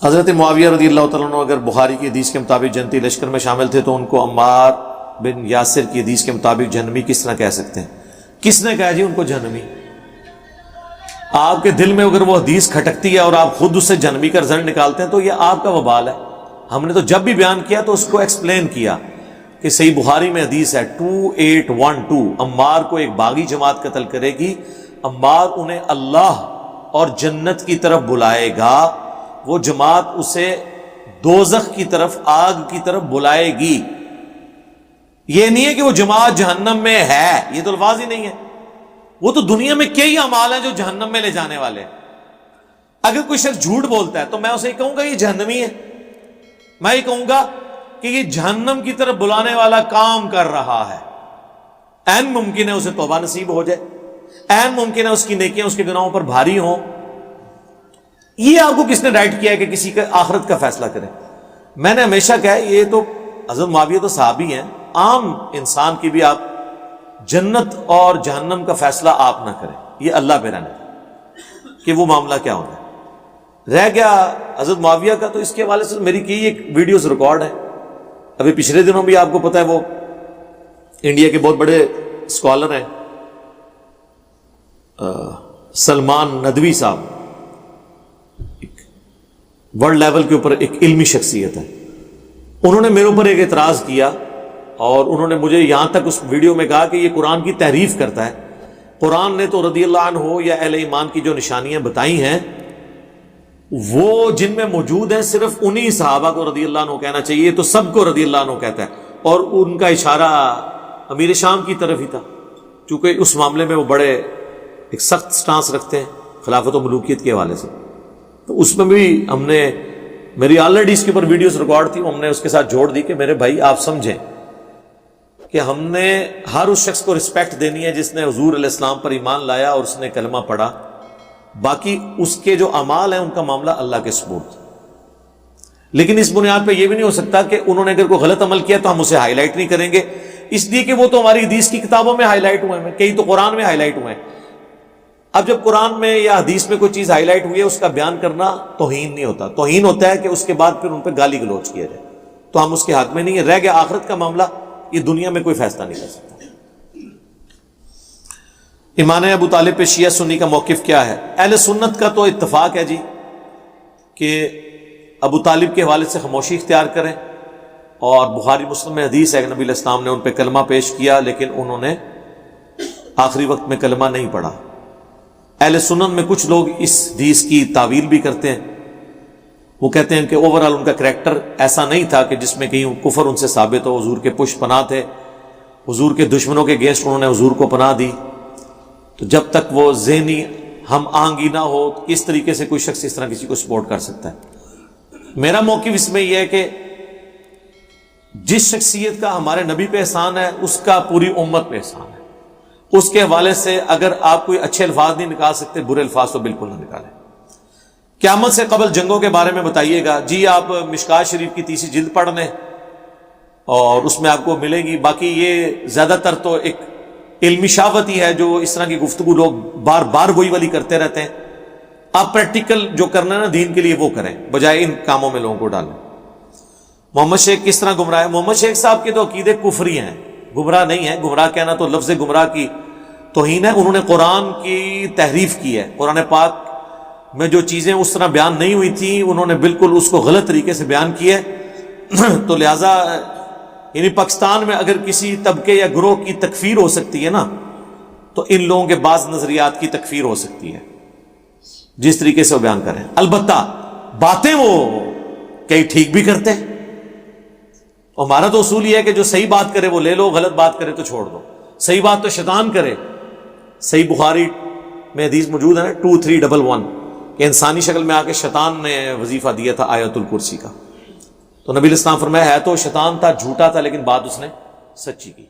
حضرت معاویہ رضی اللہ تعالیٰ عنہ اگر بخاری کی حدیث کے مطابق جنتی لشکر میں شامل تھے تو ان کو عمار بن یاسر کی حدیث کے مطابق جہنمی کس طرح کہہ سکتے ہیں؟ کس نے کہا جی ان کو جہنمی؟ آپ کے دل میں اگر وہ حدیث کھٹکتی ہے اور آپ خود اس سے جہنمی کا رزلٹ نکالتے ہیں تو یہ آپ کا وبال ہے. ہم نے تو جب بھی بیان کیا تو اس کو ایکسپلین کیا کہ صحیح بخاری میں حدیث ہے 2812 عمار کو ایک باغی جماعت قتل کرے گی، عمار انہیں اللہ اور جنت کی طرف بلائے گا، وہ جماعت اسے دوزخ کی طرف آگ کی طرف بلائے گی. یہ نہیں ہے کہ وہ جماعت جہنم میں ہے، یہ تو الفاظ ہی نہیں ہے. وہ تو دنیا میں کئی اعمال ہیں جو جہنم میں لے جانے والے ہیں. اگر کوئی شخص جھوٹ بولتا ہے تو میں اسے کہوں گا یہ جہنمی ہے، میں یہ کہوں گا کہ یہ جہنم کی طرف بلانے والا کام کر رہا ہے. عین ممکن ہے اسے توبہ نصیب ہو جائے، عین ممکن ہے اس کی نیکیاں اس کے گناہوں پر بھاری ہوں. یہ آپ کو کس نے رائٹ کیا ہے کہ کسی کا آخرت کا فیصلہ کرے؟ میں نے ہمیشہ کہا ہے یہ تو حضرت معاویہ تو صحابی ہیں، عام انسان کی بھی آپ جنت اور جہنم کا فیصلہ آپ نہ کریں، یہ اللہ پہ رہنا کہ وہ معاملہ کیا ہونا ہے. رہ گیا حضرت معاویہ کا، تو اس کے حوالے سے میری کی ایک ویڈیوز ریکارڈ ہے. ابھی پچھلے دنوں بھی آپ کو پتا ہے وہ انڈیا کے بہت بڑے اسکالر ہیں سلمان ندوی صاحب، ورلڈ لیول کے اوپر ایک علمی شخصیت ہے. انہوں نے میرے اوپر ایک اعتراض کیا اور انہوں نے مجھے یہاں تک اس ویڈیو میں کہا کہ یہ قرآن کی تحریف کرتا ہے. قرآن نے تو رضی اللہ عنہ یا اہل ایمان کی جو نشانیاں بتائی ہیں وہ جن میں موجود ہیں صرف انہی صحابہ کو رضی اللہ عنہ کہنا چاہیے، تو سب کو رضی اللہ عنہ کہتا ہے. اور ان کا اشارہ امیر شام کی طرف ہی تھا، چونکہ اس معاملے میں وہ بڑے ایک سخت سٹانس رکھتے ہیں خلافت و ملوکیت کے حوالے سے. تو اس میں بھی ہم نے، میری آلریڈی اس کے اوپر ویڈیوز ریکارڈ تھی، ہم نے اس کے ساتھ جوڑ دی کہ میرے بھائی آپ سمجھیں کہ ہم نے ہر اس شخص کو رسپیکٹ دینی ہے جس نے حضور علیہ السلام پر ایمان لایا اور اس نے کلمہ پڑھا. باقی اس کے جو اعمال ہیں ان کا معاملہ اللہ کے سپرد. لیکن اس بنیاد پہ یہ بھی نہیں ہو سکتا کہ انہوں نے اگر کوئی غلط عمل کیا تو ہم اسے ہائی لائٹ نہیں کریں گے، اس لیے کہ وہ تو ہماری حدیث کی کتابوں میں ہائی لائٹ ہوئے ہیں، کئی تو قرآن میں ہائی لائٹ ہوئے ہیں. اب جب قرآن میں یا حدیث میں کوئی چیز ہائی لائٹ ہوئی ہے اس کا بیان کرنا توہین نہیں ہوتا. توہین ہوتا ہے کہ اس کے بعد پھر ان پہ گالی گلوچ کیا جائے، تو ہم اس کے حق میں نہیں ہے. رہ گیا آخرت کا معاملہ، یہ دنیا میں کوئی فیصلہ نہیں کر سکتا. ایمان ابو طالب پہ شیعہ سنی کا موقف کیا ہے؟ اہل سنت کا تو اتفاق ہے جی کہ ابو طالب کے حوالے سے خاموشی اختیار کریں، اور بخاری مسلم میں حدیث ہے کہ نبی علیہ السلام نے ان پہ کلمہ پیش کیا لیکن انہوں نے آخری وقت میں کلمہ نہیں پڑھا. اہل سنت میں کچھ لوگ اس حدیث کی تعویل بھی کرتے ہیں، وہ کہتے ہیں کہ اوورآل ان کا کریکٹر ایسا نہیں تھا کہ جس میں کہیں کفر ان سے ثابت ہو. حضور کے پشت پناہ تھے، حضور کے دشمنوں کے اگینسٹ انہوں نے حضور کو پناہ دی. تو جب تک وہ ذہنی ہم آہنگی نہ ہو کس طریقے سے کوئی شخص اس طرح کسی کو سپورٹ کر سکتا ہے؟ میرا موقف اس میں یہ ہے کہ جس شخصیت کا ہمارے نبی پہ احسان ہے اس کا پوری امت پہ احسان ہے. اس کے حوالے سے اگر آپ کوئی اچھے الفاظ نہیں نکال سکتے، برے الفاظ تو بالکل نہ نکالیں. قیامت سے قبل جنگوں کے بارے میں بتائیے گا. جی آپ مشکات شریف کی 30 جلد پڑھ لیں اور اس میں آپ کو ملے گی. باقی یہ زیادہ تر تو ایک علمی شاوت ہی ہے جو اس طرح کی گفتگو لوگ بار بار وہی والی کرتے رہتے ہیں. آپ پریکٹیکل جو کرنا ہے نا دین کے لیے وہ کریں، بجائے ان کاموں میں لوگوں کو ڈالیں. محمد شیخ کس طرح گمراہ ہے؟ محمد شیخ صاحب کے تو عقیدے کفری ہیں، گمراہ نہیں ہے. گمراہ کہنا تو لفظ گمراہ کی توہین ہے. انہوں نے قرآن کی تحریف کی ہے. قرآن پاک میں جو چیزیں اس طرح بیان نہیں ہوئی تھیں انہوں نے بالکل اس کو غلط طریقے سے بیان کی ہے. تو لہذا یعنی پاکستان میں اگر کسی طبقے یا گروہ کی تکفیر ہو سکتی ہے نا تو ان لوگوں کے بعض نظریات کی تکفیر ہو سکتی ہے جس طریقے سے وہ بیان کریں. البتہ باتیں وہ کئی ٹھیک بھی کرتے ہیں. ہمارا تو اصول یہ ہے کہ جو صحیح بات کرے وہ لے لو، غلط بات کرے تو چھوڑ دو. صحیح بات تو شیطان کرے. صحیح بخاری میں حدیث موجود ہے نا 2311 کہ انسانی شکل میں آ کے شیطان نے وظیفہ دیا تھا آیت الکرسی کا. تو نبی علیہ السلام فرمایا ہے تو شیطان تھا، جھوٹا تھا، لیکن بات اس نے سچی کی.